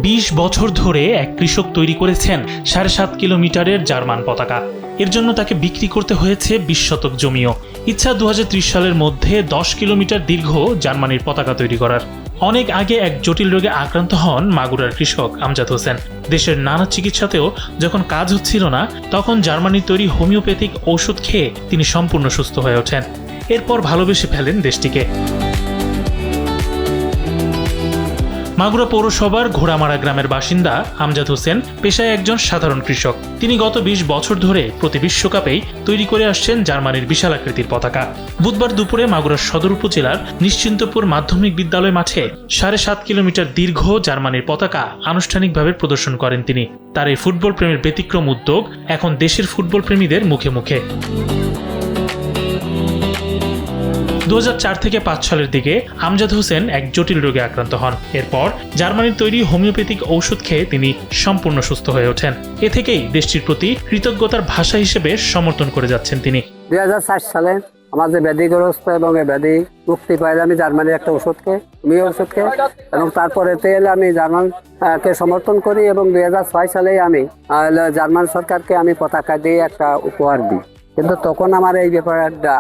20 বছর ধরে এক কৃষক তৈরি করেছেন 7.5 কিলোমিটারের জার্মান পতাকা। এর জন্য তাকে বিক্রি করতে হয়েছে 20 শতক জমিও। ইচ্ছা 2030 সালের মধ্যে 10 কিলোমিটার দীর্ঘ জার্মানির পতাকা তৈরি করার। অনেক আগে এক জটিল রোগে আক্রান্ত হন মাগুরার কৃষক আমজাদ হোসেন। দেশের নানা চিকিৎসাতেও যখন কাজ হচ্ছিল না, তখন জার্মানির তৈরি হোমিওপ্যাথিক ঔষধ খেয়ে তিনি সম্পূর্ণ সুস্থ হয়ে ওঠেন। এরপর ভালোবেসে ফেলেন দেশটিকে। মাগুরা পৌরসভার ঘোড়ামারা গ্রামের বাসিন্দা আমজাদ হোসেন পেশায় একজন সাধারণ কৃষক। তিনি গত 20 বছর ধরে প্রতি বিশ্বকাপেই তৈরি করে আসছেন জার্মানির বিশাল আকৃতির পতাকা। বুধবার দুপুরে মাগুরা সদর উপজেলার নিশ্চিন্তপুর মাধ্যমিক বিদ্যালয় মাঠে 7.5 কিলোমিটার দীর্ঘ জার্মানির পতাকা আনুষ্ঠানিকভাবে প্রদর্শন করেন তিনি। তার এই ফুটবল প্রেমের ব্যতিক্রম উদ্যোগ এখন দেশের ফুটবল প্রেমীদের মুখে মুখে। 2004 থেকে 5 সালের দিকে আমজাদ হোসেন এক জটিল রোগে আক্রান্ত হন। এরপর জার্মানির তৈরি হোমিওপ্যাথিক ঔষধ খেয়ে তিনি সম্পূর্ণ সুস্থ হয়ে ওঠেন। এ থেকেই দেশটির প্রতি কৃতজ্ঞতার ভাষা হিসেবে সমর্থন করে যাচ্ছেন তিনি। 2004 সালে আমার যে ব্যাধিগ্রস্ত এবং এই ব্যাধি মুক্তি পাইলে আমি জার্মানির একটা ওষুধকে এবং তারপরে এলে আমি জার্মানকে সমর্থন করি এবং 2006 সালেই আমি জার্মান সরকারকে আমি পতাকা দিয়ে একটা উপহার দিই। কিন্তু তখন আমার এই ব্যাপারটা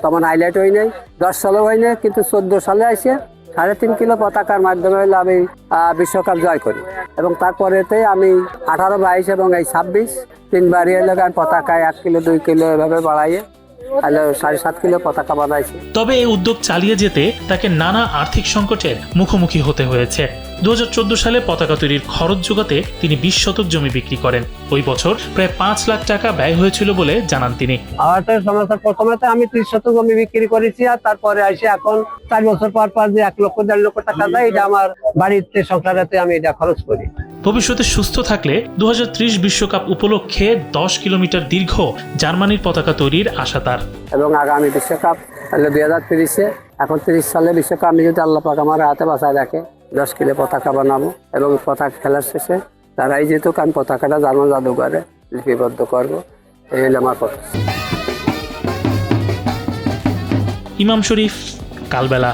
তেমন হাইলাইট হয় নাই। 10 সালেও হয় নাই, কিন্তু 14 সালে এসে 3.5 কিলো পতাকার মাধ্যমে হলে আমি বিশ্বকাপ জয় করি এবং তারপরেতে আমি 18, 22 এবং এই 26 তিনবারই এলে আমি পতাকায় 1 কিলো 2 কিলো এভাবে বাড়াইয়ে 7.5 কিলো পতাকা বানাইছি। তবে এই উদ্যোগ চালিয়ে যেতে তাকে নানা আর্থিক সংকটের মুখোমুখি হতে হয়েছে। 2014 সালে পতাকা তৈরির খরচ জোগাতে তিনি 20 শতক জমি বিক্রি করেন। ওই বছর প্রায় 5 লাখ টাকা ব্যয় হয়েছিল বলে জানান তিনি। আমার সমস্যা প্রথমে আমি 30 শতক জমি বিক্রি করেছি, আর তারপরে এসে এখন 4 বছর পর যে 1 লক্ষ 1.5 লক্ষ টাকা দেয়, এটা আমার বাড়িতে সংসারেতে আমি এটা খরচ করি। ভবিষ্যতে সুস্থ থাকলে 2030 বিশ্বকাপ উপলক্ষে 10 কিলোমিটার দীর্ঘ জার্মানির পতাকা তৈরির আশা তার। এবং আগামী বিশ্বকাপ 2030-এ, এখন 30 সালে বিশ্বকাপ আমি যদি আল্লাহ পাক আমার হাতে বাঁচায় রাখে 10 কিলো পতাকা বানাবো এবং পতাকা খেলার শেষে তারাই যেহেতু আমি পতাকাটা জার্মান জাদুঘরে লিপিবদ্ধ করবো, এই হলো আমার কথা। ইমাম শরীফ, কালবেলা।